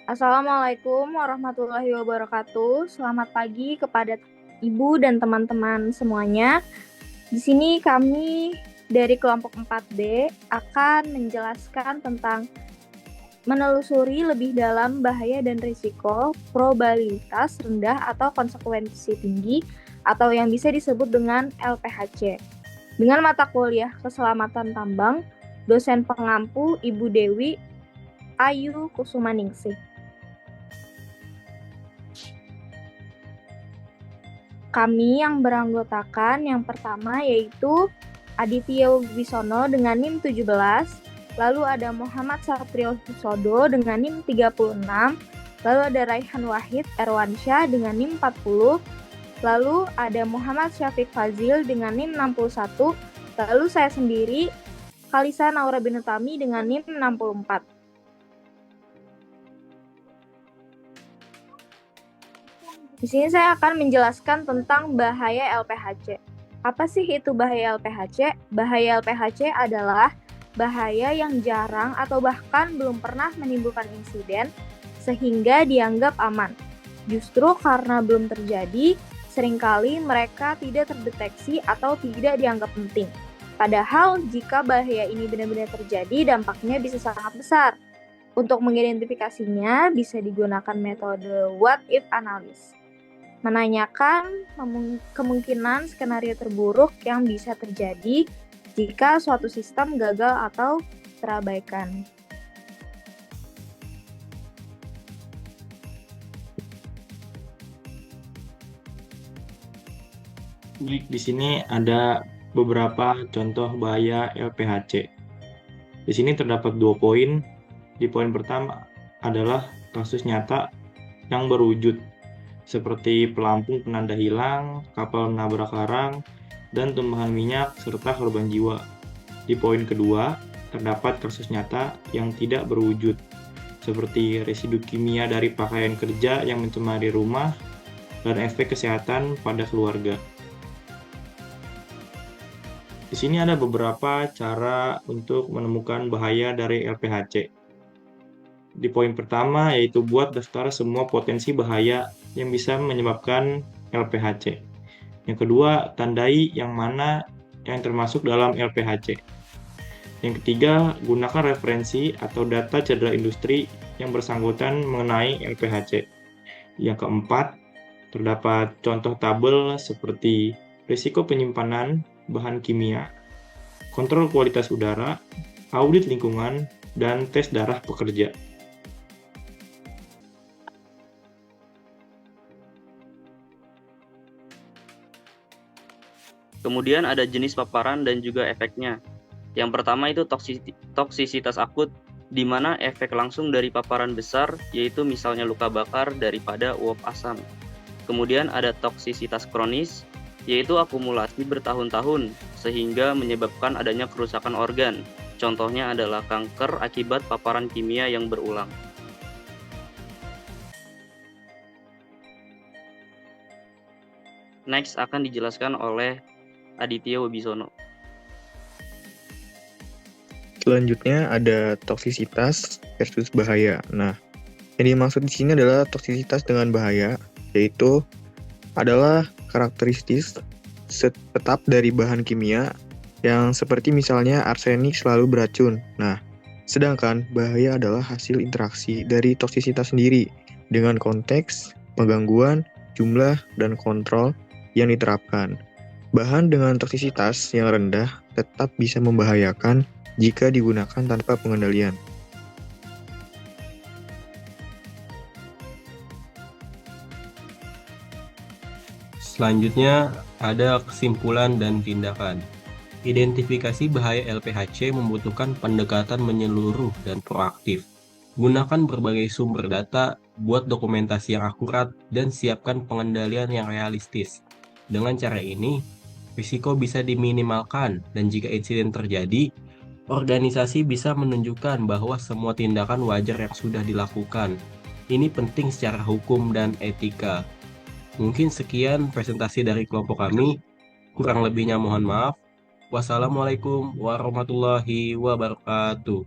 Assalamualaikum warahmatullahi wabarakatuh. Selamat pagi kepada Ibu dan teman-teman semuanya. Di sini kami dari kelompok 4B akan menjelaskan tentang menelusuri lebih dalam bahaya dan risiko probabilitas rendah atau konsekuensi tinggi atau yang bisa disebut dengan LPHC. Dengan mata kuliah Keselamatan Tambang, dosen pengampu Ibu Dewi Ayu Kusumaningsih. Kami yang beranggotakan yang pertama yaitu Aditya Wibisono dengan NIM 17, lalu ada Muhammad Satrio Husodo dengan NIM 36, lalu ada Raihan Wahid Erwansyah dengan NIM 40, lalu ada Muhammad Syafiq Fazil dengan NIM 61, lalu saya sendiri Kalisa Naura Binutami dengan NIM 64. Di sini saya akan menjelaskan tentang bahaya LPHC. Apa sih itu bahaya LPHC? Bahaya LPHC adalah bahaya yang jarang atau bahkan belum pernah menimbulkan insiden sehingga dianggap aman. Justru karena belum terjadi, seringkali mereka tidak terdeteksi atau tidak dianggap penting. Padahal jika bahaya ini benar-benar terjadi, dampaknya bisa sangat besar. Untuk mengidentifikasinya, bisa digunakan metode what if analysis. Menanyakan kemungkinan skenario terburuk yang bisa terjadi jika suatu sistem gagal atau terabaikan. Baik, di sini ada beberapa contoh bahaya LPHC. Di sini terdapat 2 poin. Di poin pertama adalah kasus nyata yang berwujud, seperti pelampung penanda hilang, kapal menabrak karang, dan tumpahan minyak, serta korban jiwa. Di poin kedua, terdapat kasus nyata yang tidak berwujud, seperti residu kimia dari pakaian kerja yang mencemari rumah, dan efek kesehatan pada keluarga. Di sini ada beberapa cara untuk menemukan bahaya dari LPHC. Di poin pertama yaitu buat daftar semua potensi bahaya yang bisa menyebabkan LPHC. Yang kedua, tandai yang mana yang termasuk dalam LPHC. Yang ketiga, gunakan referensi atau data cedera industri yang bersangkutan mengenai LPHC. Yang keempat, terdapat contoh tabel seperti risiko penyimpanan bahan kimia, kontrol kualitas udara, audit lingkungan, dan tes darah pekerja. Kemudian ada jenis paparan dan juga efeknya. Yang pertama itu toksisitas akut, di mana efek langsung dari paparan besar, yaitu misalnya luka bakar daripada uap asam. Kemudian ada toksisitas kronis, yaitu akumulasi bertahun-tahun, sehingga menyebabkan adanya kerusakan organ. Contohnya adalah kanker akibat paparan kimia yang berulang. Next akan dijelaskan oleh Aditya Wibisono. Selanjutnya ada toksisitas versus bahaya. Nah, yang dimaksud di sini adalah toksisitas dengan bahaya, yaitu adalah karakteristik tetap dari bahan kimia yang seperti misalnya arsenik selalu beracun. Nah, sedangkan bahaya adalah hasil interaksi dari toksisitas sendiri dengan konteks, penggangguan, jumlah, dan kontrol yang diterapkan. Bahan dengan toksisitas yang rendah tetap bisa membahayakan jika digunakan tanpa pengendalian. Selanjutnya ada kesimpulan dan tindakan. Identifikasi bahaya LPHC membutuhkan pendekatan menyeluruh dan proaktif. Gunakan berbagai sumber data, buat dokumentasi yang akurat, dan siapkan pengendalian yang realistis. Dengan cara ini, risiko bisa diminimalkan dan jika insiden terjadi, organisasi bisa menunjukkan bahwa semua tindakan wajar yang sudah dilakukan. Ini penting secara hukum dan etika. Mungkin sekian presentasi dari kelompok kami. Kurang lebihnya mohon maaf. Wassalamualaikum warahmatullahi wabarakatuh.